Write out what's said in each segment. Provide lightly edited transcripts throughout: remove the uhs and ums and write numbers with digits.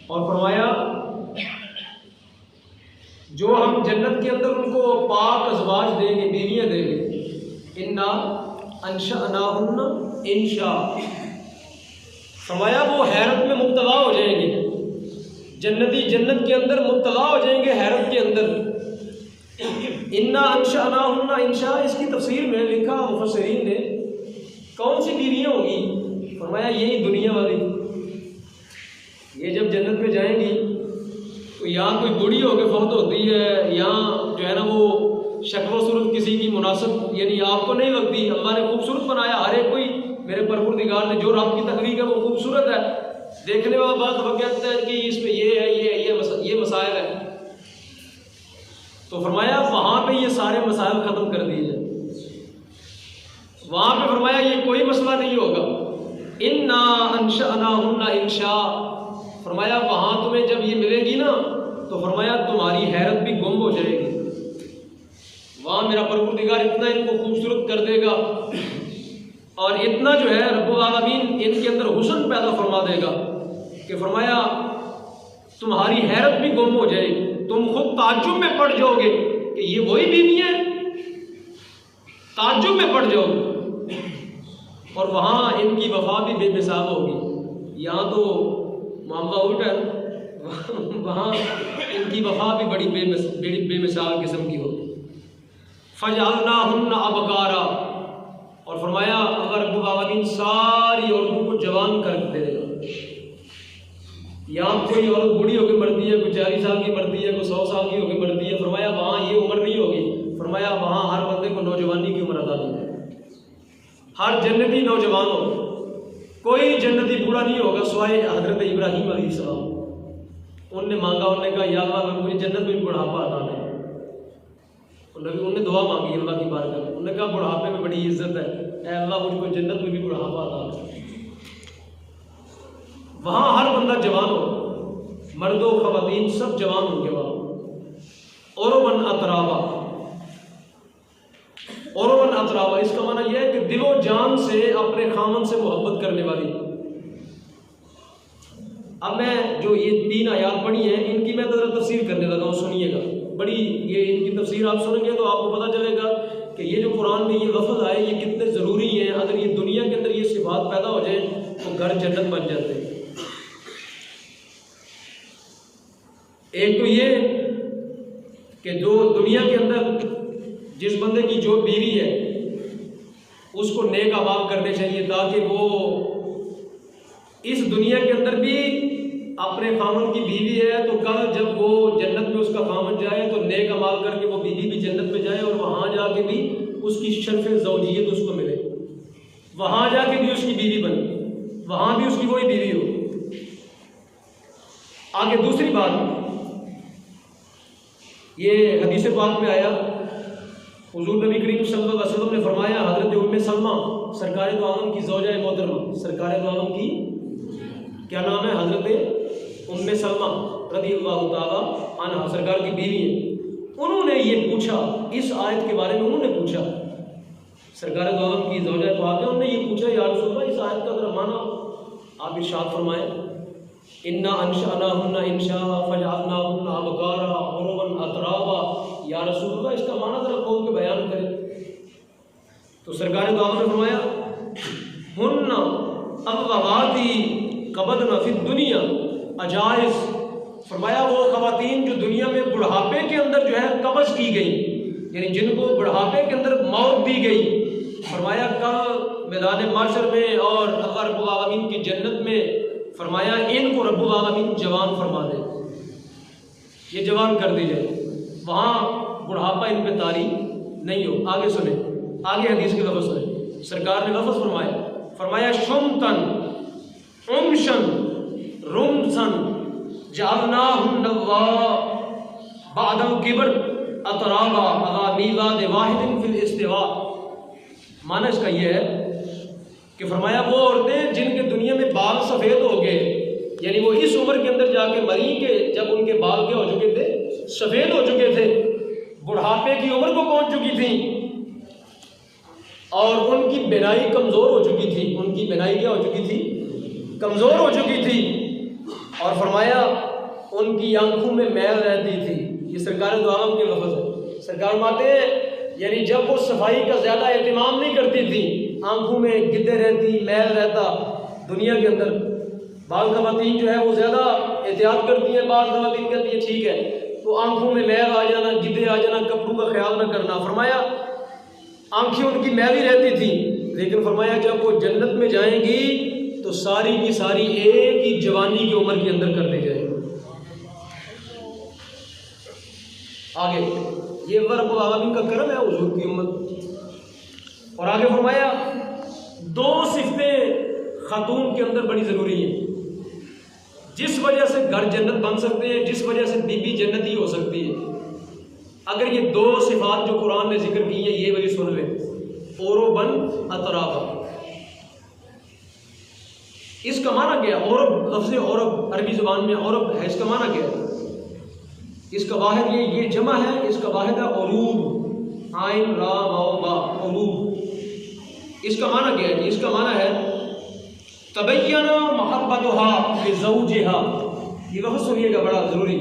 और फरमाया जो हम जन्नत के अंदर उनको पाक अज़वाज देंगे, बीवियाँ देंगे, इन्ना अंशअनाहुन्ना इंशा। फरमाया वो हैरत में मुब्तला हो जाएंगे, जन्नती जन्नत के अंदर मुब्तला हो जाएंगे हैरत के अंदर। इन्ना अंशअनाहुन्ना इंशा, इसकी तफसीर में लिखा मुफस्सिरीन ने, कौन सी बीवियाँ होगी? फरमाया यही दुनिया वाली। ये जब जन्नत में जाएंगी तो यहाँ कोई बूढ़ी होकर फौत होती है, यहाँ जो है ना वो शक्ल सूरत किसी की मुनासिब यानी आपको नहीं लगती। अल्लाह ने खूबसूरत बनाया हर एक कोई, मेरे परवरदिगार ने जो रब की तख्लीक है वो खूबसूरत है। देखने वाला बात वो कहता है कि इसमें ये है, ये मसाइल है, तो फरमाया वहाँ पे ये सारे मसाइल ख़त्म कर दिए जाए। वहाँ पे फरमाया ये कोई मसला नहीं होगा। इन्ना अंशअनाहुन्ना इंशा, फरमाया वहाँ तुम्हें जब ये मिलेगी ना तो फरमाया तुम्हारी हैरत भी गुम हो जाएगी। वहाँ मेरा परवरदिगार इतना इनको खूबसूरत कर देगा और इतना जो है रब्बुल आलमीन इनके अंदर हुस्न पैदा फरमा देगा कि फरमाया तुम्हारी हैरत भी गुम हो जाएगी। तुम खुद ताज्जुब में पड़ जाओगे कि ये वही बीवी है, ताज्जुब में पड़ जाओगे। और वहाँ इनकी वफा भी बेमिसाल होगी। यहाँ तो मामला उल्टा है, वहाँ इनकी वफा भी बड़ी बेमिसाल किस्म की होगी। फजअलनाहुन्ना अबकारा, और फरमाया अगर रब्बुल आलमीन सारी औरतों को जवान कर देगा। यहाँ कोई औरत बूढ़ी होकर मरती है, कोई 40 साल की मरती है, कोई 100 साल की होकर मरती है, फरमाया वहाँ ये उम्र नहीं होगी। फरमाया वहाँ हर बंदे को नौजवानी की उम्र अदा दी, हर जन्नती नौजवान हो, कोई जन्नती बूढ़ा नहीं होगा सिवाय हजरत इब्राहीम अलैहिस्सलाम। उनने मांगा, उन्होंने कहा या अल्लाह मुझे जन्नत में बुढ़ापा अता कर। उन्होंने दुआ मांगी अल्लाह की बारगाह में, उन्होंने कहा बुढ़ापे में बड़ी इज्जत है, ऐ अल्लाह मुझको जन्नत में भी बुढ़ापा अता कर। वहाँ हर बंदा जवान हो, मर्दो ख़वातीन सब जवान होंगे वहाँ। और मन अतरावा, और मन अतरावा इसका माना यह है कि दिलो जान से अपने खामन से मोहब्बत करने वाली। अब मैं जो ये 3 आयात पढ़ी हैं इनकी मैं तो तफसीर करने लगा हूँ, सुनिएगा। बड़ी ये इनकी तफसीर आप सुनेंगे तो आपको पता चलेगा कि ये जो कुरान में ये लफ्ज़ आए ये कितने ज़रूरी हैं। अगर ये दुनिया के अंदर ये सिफात पैदा हो जाए तो घर जन्नत बन जाते हैं। एक तो ये कि जो दुनिया के अंदर जिस बंदे की जो बीवी है उसको नेक अमाल करने चाहिए ताकि वो इस दुनिया के अंदर भी अपने खामन की बीवी है तो कल जब वो जन्नत में उसका खामन जाए तो नेक अमाल करके वो बीवी भी जन्नत में जाए और वहाँ जाके भी उसकी शर्फ ज़ौजियत उसको मिले, वहाँ जाके भी उसकी बीवी बने, वहाँ भी उसकी वही बीवी हो। आगे दूसरी बात, ये हदीस पाक में आया, हुजूर नबी करीम सल्लल्लाहु अलैहि वसल्लम ने फरमाया, हज़रत उम्मे सलमा सरकार दो आलम की ज़ौजा मोहतरमा, सरकार दो आलम की क्या नाम है, हज़रत उम्मे सलमा रज़ियल्लाहु ताला अन्हा, सरकार की बीवी है। उन्होंने ये पूछा, इस आयत के बारे में उन्होंने पूछा, सरकार दो आलम की ज़ौजा पाक है, उन्होंने ये पूछा या रसूल अल्लाह इस आयत का ज़रा माना आप इरशाद फरमाएं। इन्ना अंशअनाहुन्ना इंशा फजअलनाहुन्ना अबकारा उरुबन अतराबा, या रसूल अल्लाह इसका माना ज़रा खोल के बयान करें। तो सरकार दो आलम ने फरमाया हुन्ना अल्लवाती कबदना फिद दुनिया अजाइज़, फरमाया वो ख़वातीन जो दुनिया में बुढ़ापे के अंदर जो है कब्ज़ की गई, यानी जिनको बुढ़ापे के अंदर मौत दी गई, फरमाया कल मैदान माशर में और अल्लाह रब्बुल आलमीन की जन्नत में फरमाया इनको रब्बुल आलमीन जवान फरमा दे, ये जवान कर दी जाए, वहाँ बुढ़ापा इन पे तारी नहीं हो। आगे सुने, आगे हदीस के लफ्ज़ सुने, सरकार ने लफ्ज़ फरमाया शुमतन उमशन रुमसन जअलनाहुन्ना बादल किबर अतराबा अला मीलाद वाहिदिन फिल इस्तिवा। माना इसका यह है कि फरमाया वो औरतें जिनके दुनिया में बाल सफ़ेद हो गए, यानी वो इस उम्र के अंदर जाके मरी के जब उनके बाल क्या हो चुके थे, सफ़ेद हो चुके थे, बुढ़ापे की उम्र को पहुंच चुकी थी और उनकी बिनाई कमज़ोर हो चुकी थी, उनकी बिनाई क्या हो चुकी थी, कमज़ोर हो चुकी थी। और फरमाया उनकी आंखों में मैल रहती थी। ये सरकार दो आलम के लफ्ज़ है। सरकार माते हैं यानी जब वो सफाई का ज़्यादा एहतमाम नहीं करती थी, आंखों में गिद्धे रहती, मैल रहता। दुनिया के अंदर बाल ख़वातीन जो है वो ज़्यादा एहतियात करती हैं, बाल ख़वातीन कहती है ठीक है, तो आंखों में मैल आ जाना, गिद्धे आ जाना, कपड़ों का ख्याल न करना। फरमाया आंखें उनकी मैली रहती थी, लेकिन फरमाया जब वो जन्नत में जाएंगी तो सारी की सारी एक ही जवानी की उम्र के अंदर कर दी जाएगी। आगे ये रब्बुल आलमीन का करम है हुजूर की उम्मत। और आगे फरमाया दो सिफतें खातून के अंदर बड़ी ज़रूरी है, जिस वजह से घर जन्नत बन सकते हैं, जिस वजह से बीबी जन्नती हो सकती है। अगर ये दो सिफात जो कुरान ने जिक्र की है ये वही सुन ले, ओरोबन अतराबा। इसका माना गया औरब, लफ्ज़ औरब अरबी ज़ुबान में औरब है, इसका माना गया, इसका वाहिद ये जमा है, इसका वाहिद है औरूब, आइन रा वाओ बा, औरूब। इसका माना गया है, इसका माना है तबय्यना महब्बतुहा लिज़ौजिहा। ये लफ्ज़ सुनिएगा, बड़ा ज़रूरी।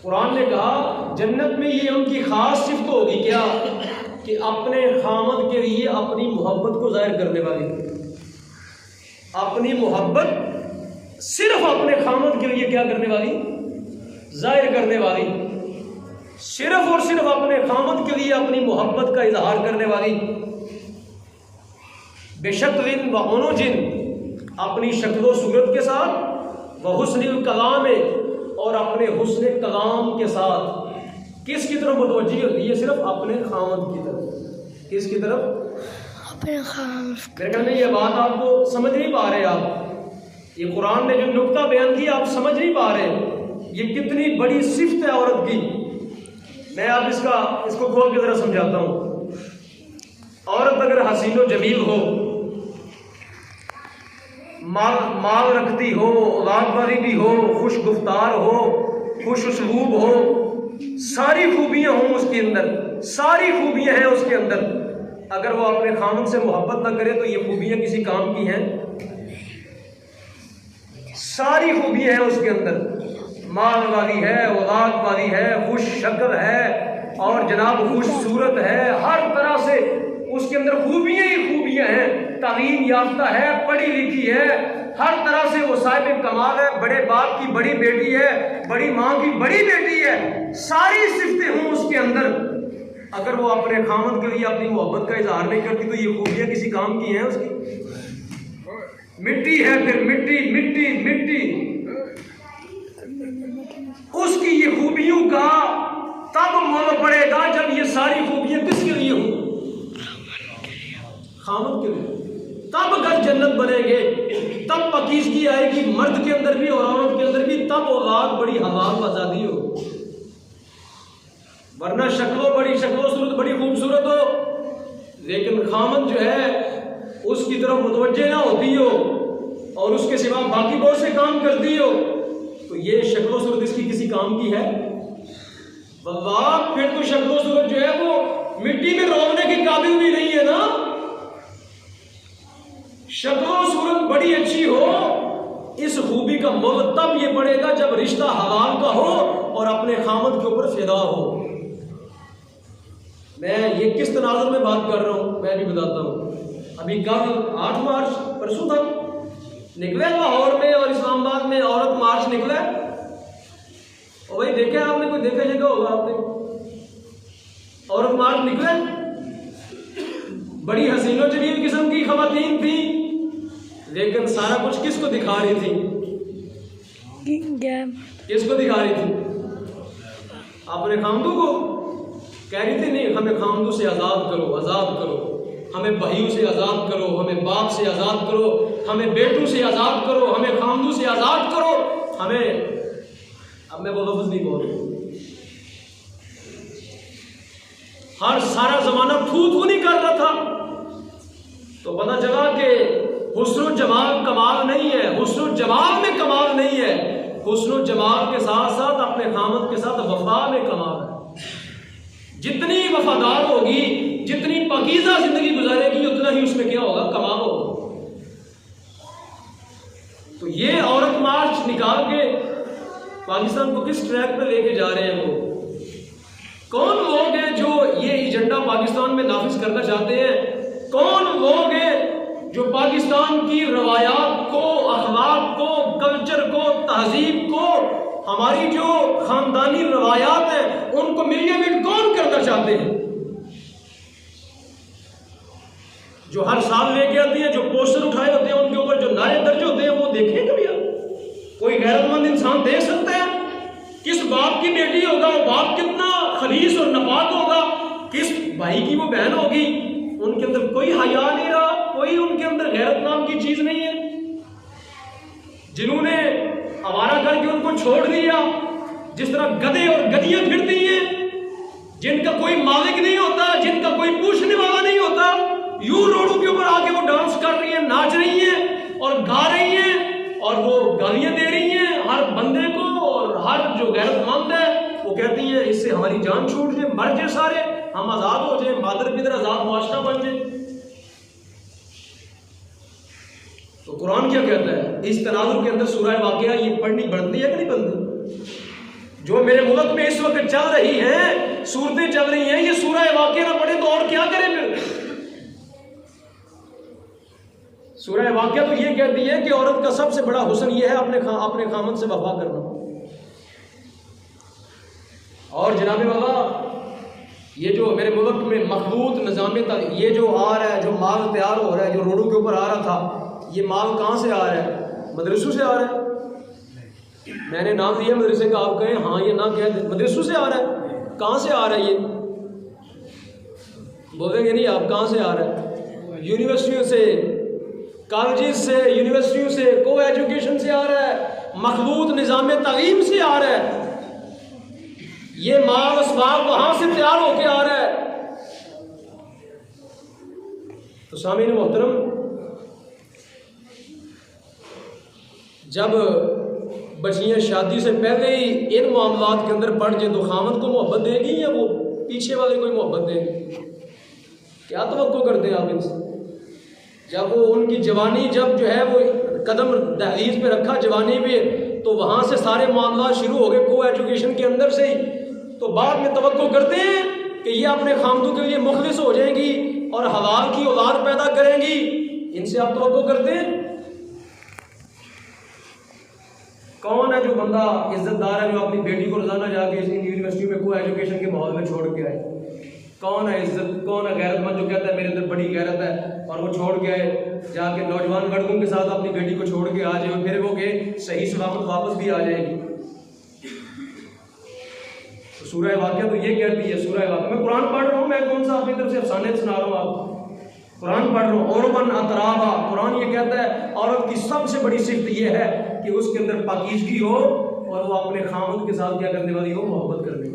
कुरान ने कहा जन्नत में ये उनकी खास सिफ्त होगी क्या कि अपने खामद के लिए अपनी मोहब्बत को ज़ाहिर करने वाली, अपनी मोहब्बत सिर्फ अपने खामद के लिए क्या करने वाली, ज़ाहिर करने वाली, सिर्फ और सिर्फ अपने खामद के लिए अपनी मोहब्बत का इजहार करने वाली। बेशक्लिन व उनुजिन, अपनी शक्ल सूरत के साथ, व हुस्निल कलाम, और अपने हुस्न कलाम के साथ। किसकी तरफ मुतवज्जी होती है, सिर्फ अपने खामद की तरफ। किसकी तरफ, अपने खामद। मेरे ख्याल में ये बात आपको समझ नहीं पा रहे आप, ये कुरान ने जो नुक्ता बयान किया आप समझ नहीं पा रहे, ये कितनी बड़ी सिफ्त है औरत की। मैं आप इसको खोल के जरा समझाता हूँ। औरत अगर हसीनो जमील हो, माल रखती हो, औलाद वाली भी हो, खुश गुफ्तार हो, खुश उसलूब हो, सारी खूबियां हों उसके अंदर, सारी खूबियां हैं उसके अंदर, अगर वो अपने खामद से मोहब्बत ना करे तो ये खूबियां किसी काम की हैं? सारी खूबियां हैं उसके अंदर, माल वाली है, औलाद वाली है, खुश शक्ल है और जनाब खुश सूरत है, हर तरह से उसके अंदर खूबियां ही खूबियां हैं, तालीम याफ्ता है, पढ़ी लिखी है, हर तरह से वो साहिब कमाल है, बड़े बाप की बड़ी बेटी है, बड़ी माँ की बड़ी बेटी है, सारी सिफ्तें हों उसके अंदर, अगर वो अपने खामद के लिए अपनी मोहब्बत का इजहार नहीं करती तो ये खूबियां किसी काम की हैं उसकी? मिट्टी है, फिर मिट्टी मिट्टी मिट्टी। उसकी ये खूबियों का तब मोल पड़ेगा जब ये सारी खूबियां किसके लिए हों? खामद के लिए। तब घर जन्नत बनेंगे, तब पकीज़गी आएगी मर्द के अंदर भी और औरत के अंदर भी, तब औलाद बड़ी हलाल आज़ादी हो। वरना शक्लो सूरत बड़ी खूबसूरत हो, लेकिन खामद जो है उसकी तरफ मुतवज्जे ना होती हो और उसके सिवा बाकी बहुत से काम करती हो, तो ये शक्लो सूरत इसकी किसी काम की है? वल्लाह फिर तो शक्लो सूरत जो है वो मिट्टी में रोकने के काबिल भी नहीं है ना। शक्लो सूरत बड़ी अच्छी हो, इस खूबी का मोल तब ये पड़ेगा जब रिश्ता हलाल का हो और अपने खामद के ऊपर फिदा हो। मैं ये किस तनाजुर में बात कर रहा हूँ मैं भी बताता हूँ। अभी कल 8 मार्च परसों था निकले लाहौर में और इस्लामाबाद में औरत मार्च निकला, और भाई देखा आपने, कोई देखा जगह होगा आपने, औरत मार्च निकले, बड़ी हसीनो जमील किस्म की खवातीन थी, लेकिन सारा कुछ किसको दिखा रही थी? किसको दिखा रही थी? अपने खामदू को। कह रही थी नहीं हमें खामदू से आज़ाद करो, आज़ाद करो, हमें भाइयों से आज़ाद करो, हमें बाप से आज़ाद करो, हमें बेटों से आज़ाद करो, हमें खामदू से आज़ाद करो, हमें। अब मैं वो लफ्ज़ नहीं बोल रही, हर सारा जमाना थू नहीं कर रहा था, तो पता चला कि हुस्न जमाल कमाल नहीं है, हुस्न जमाल में कमाल नहीं है, हुस्न जमाल के साथ साथ अपने खामद के साथ वफा में कमाल है। जितनी वफादार होगी, जितनी पकीज़ा जिंदगी गुजारेगी, उतना ही उसमें क्या होगा? कमाल होगा। तो ये औरत मार्च निकाल के पाकिस्तान को किस ट्रैक पे लेके जा रहे हैं? वो कौन लोग हैं जो ये एजेंडा पाकिस्तान में नाफिज करना चाहते हैं? कौन लोग हैं जो पाकिस्तान की रवायात को, अखलाक को, कल्चर को, तहजीब को, हमारी जो खानदानी रवायात हैं उनको मिलियन कौन करना चाहते हैं? जो हर साल लेके आती है, जो पोस्टर उठाए होते हैं उनके ऊपर जो नारे दर्ज होते हैं, वो देखें कभी आप? कोई गैरतमंद इंसान देख सकता है? किस बाप की बेटी होगा वो बाप कितना खलीस और नपाक होगा, किस भाई की वो बहन होगी, उनके अंदर कोई हया नहीं रहा, कोई उनके अंदर गैरत नाम की चीज नहीं है। जिन्होंने हमारा करके उनको छोड़ दिया, जिस तरह गधे और गधियां फिरती हैं, जिनका कोई मालिक नहीं होता, जिनका कोई पूछने वाला नहीं होता, यूं रोडों के ऊपर आके वो डांस कर रही है, नाच रही है और गा रही है और वो गालियां दे रही हैं हर बंदे को, और हर जो गैरतमंद है वो कहती हैं इससे हमारी जान छूट जाए, मर जाए सारे, हम आजाद हो जाए, मादर पितर आजाद मुआशरा बन जाए। तो कुरान क्या कहता है इस तनाजुर के अंदर? सूरह वाक़िया ये पढ़नी बनती है कि नहीं बनती? जो मेरे मुल्क में इस वक्त चल रही है, सूरतें चल रही हैं, ये सूरह वाक़िया ना पढ़े तो और क्या करें फिर? सूरह वाक़िया तो ये कहती है कि औरत का सबसे बड़ा हुस्न ये है अपने खामद से वफा करना। और जनाब बाबा, ये जो मेरे मुल्क में मखलूत निज़ाम ये जो आ रहा है, जो माल तैयार हो रहा है, जो रोडों के ऊपर आ रहा था, ये माल कहाँ से आ रहा है? मदरसों से आ रहा है। मैंने नाम दिया मदरसे का, आप कहें हाँ ये नाम क्या है? मदरसों से आ रहा है। कहाँ से आ रहा है? ये बोलेंगे नहीं आप, कहाँ से आ रहा है? यूनिवर्सिटियों से, कॉलेजेस से, यूनिवर्सिटियों से, को एजुकेशन से आ रहा है, मखलूत निज़ाम तालीम से आ रहा है। ये माल असबाब वहां से तैयार होके आ रहा है। तो सामीन मोहतरम, जब बच्चियां शादी से पहले ही इन मामलात के अंदर पड़ जाए तो खामद को मोहब्बत देगी या वो पीछे वाले कोई मोहब्बत देगी? क्या तवक्को करते हैं आप इनसे? जब वो उनकी जवानी जब जो है वो कदम दहलीज पे रखा जवानी पे, तो वहाँ से सारे मामला शुरू हो गए को एजुकेशन के अंदर से ही, तो बाद में तवक्को करते हैं कि ये अपने खामदों के लिए मुखलिस हो जाएंगी और हलाल की औलाद पैदा करेंगी। इनसे आप तवक्को करते हैं? कौन है जो बंदा इज्जतदार है जो अपनी बेटी को रोजाना जाके यूनिवर्सिटी में को एजुकेशन के माहौल में छोड़ के आए? कौन है इज्जत, कौन है गैरतमंद जो कहता है मेरे अंदर बड़ी गैरत है और वो छोड़ के आए, जाके नौजवान लड़कों के साथ अपनी बेटी को छोड़ के आ जाए, फिर वो के सही सलामत वापस भी आ जाएगी? तो सूरह वाक़िया तो ये कहती है, सूरह वाक़िया, मैं कुरान पढ़ रहा हूँ, मैं कौन सा अपनी तरफ से अफसाने सुना रहा हूँ आपको? कुरान पढ़ रहा हूँ। और वन अतराबा, कुरान ये कहता है औरत की सबसे बड़ी सिफ्त ये है कि उसके अंदर पाकीज़गी हो और वो अपने खामद के साथ क्या करने वाली हो? मोहब्बत करने वाली।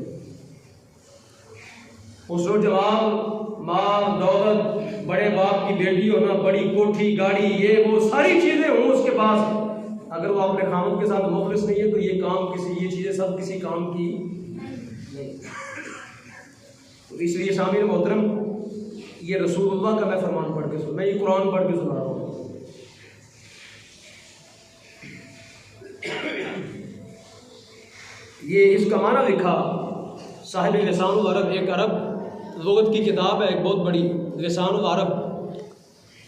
उसरो जवाब, माल दौलत, बड़े बाप की बेटी होना, बड़ी कोठी गाड़ी, ये वो सारी चीजें हों उसके पास, अगर वो अपने खामद के साथ मुखलिस नहीं है तो ये काम ये चीजें सब किसी काम की नहीं। तो इसलिए शामिल मोहतरम, ये रसूलुल्लाह का मैं फरमान पढ़ के मैं ये कुरान पढ़ के सुना रहा हूँ। ये इसका माना लिखा साहिब लिसानुल अरब, एक अरब लुगत की किताब है, एक बहुत बड़ी लिसानुल अरब,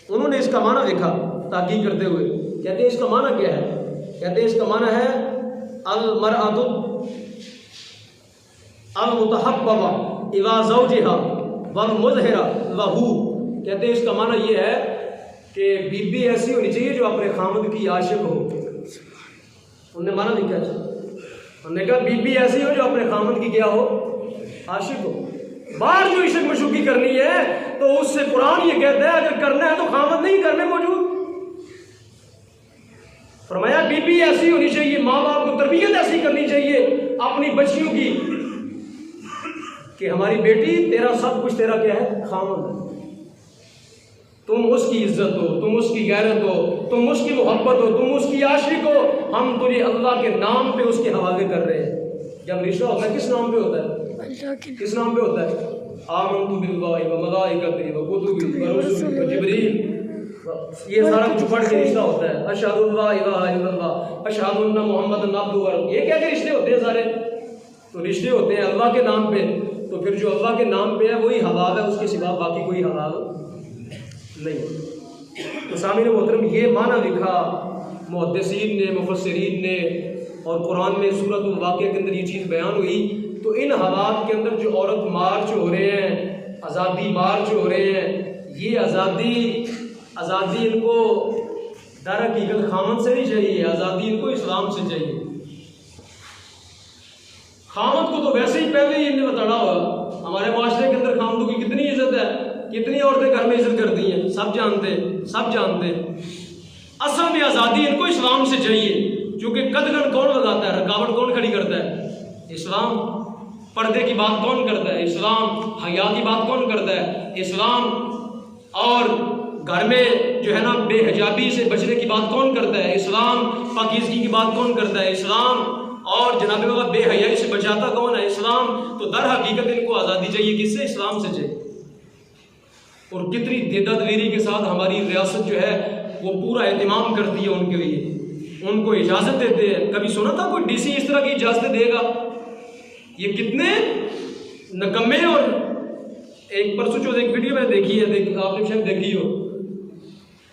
उन्होंने इसका माना लिखा ताकीद करते हुए। कहते हैं इसका माना क्या है? कहते हैं इसका माना है अल मरअतु अल मुतहब्बा इला ज़ौजिहा वल मुज़हिरा लहू। कहते हैं इसका माना ये है कि बीबी ऐसी होनी चाहिए जो अपने खामद की आशिक हो। उन्होंने माना लिखा है, उन्होंने कहा बीबी ऐसी हो जो अपने खामद की क्या हो? आशिक हो। बाहर जो इश्क मशूकी करनी है तो उससे कुरान ये कहता है अगर करना है तो खामद नहीं करने मौजूद। फरमाया बीबी ऐसी होनी चाहिए, माँ बाप को तरबियत ऐसी करनी चाहिए अपनी बच्चियों की कि हमारी बेटी तेरा सब कुछ तेरा क्या है? खामद है। तुम उसकी इज्जत हो, तुम उसकी गैरत हो, तुम उसकी मोहब्बत हो, तुम उसकी आशिक हो। हम तुझे अल्लाह के नाम पे उसके हवाले कर रहे हैं। जब रिश्ता होता है किस नाम पे होता है? किस नाम पे होता है? आमनतु बिल्लाहि व मलाइकतिही व कुतुबिही व रुसुलिही व जिब्रील। ये सारा कुछ पढ़ के रिश्ता होता है, अशहदु अल्ला इलाहा इल्लल्लाह, अशहदु अन्ना मुहम्मदन अब्दुहु व रसूलुहु, ये क्या के रिश्ते होते हैं सारे? तो रिश्ते होते हैं अल्लाह के नाम पे। तो फिर जो अल्लाह के नाम पे है वही हलाल है, उसके सिवा बाकी कोई हलाल नहीं। तो सामीन मोहतरम, ये माना लिखा मुहद्दिसीन ने, मुफस्सिरीन ने, और कुरान में सूरतुल वाक़िया के अंदर ये चीज़ बयान हुई। तो इन हालात के अंदर जो औरत मार्च हो रहे हैं, आज़ादी मार्च हो रहे हैं, ये आज़ादी इनको दर हकीकत खामद से नहीं चाहिए, आज़ादी इनको इस्लाम से चाहिए। खामद को तो वैसे ही पहले ही इन्हें बताना होगा। हमारे माशरे के अंदर खामदों की कितनी इज्जत है, कितनी औरतें घर में इज्जत करती हैं, सब जानते हैं। असल में आज़ादी इनको इस्लाम से चाहिए, क्योंकि कदगन कौन लगाता है, रुकावट कौन खड़ी करता है? इस्लाम। पर्दे की बात कौन करता है? इस्लाम। हया की बात कौन करता है? इस्लाम। और घर में जो है ना बेहिजाबी से बचने की बात कौन करता है? इस्लाम। पाकीज़गी की बात कौन करता है? इस्लाम। और जनाब बाबा बेहयाई से बचाता कौन है? इस्लाम। तो दर हकीकत इनको आज़ादी चाहिए, किससे? इस्लाम से चाहिए। और कितनी देदादलीरी के साथ हमारी रियासत जो है वो पूरा एहतमाम करती है उनके लिए, उनको इजाज़त देते हैं। कभी सुना था कोई डीसी इस तरह की इजाज़त देगा? ये कितने नकम्मे। और एक परसों जो एक वीडियो मैंने देखी है, आपने शायद देखी हो,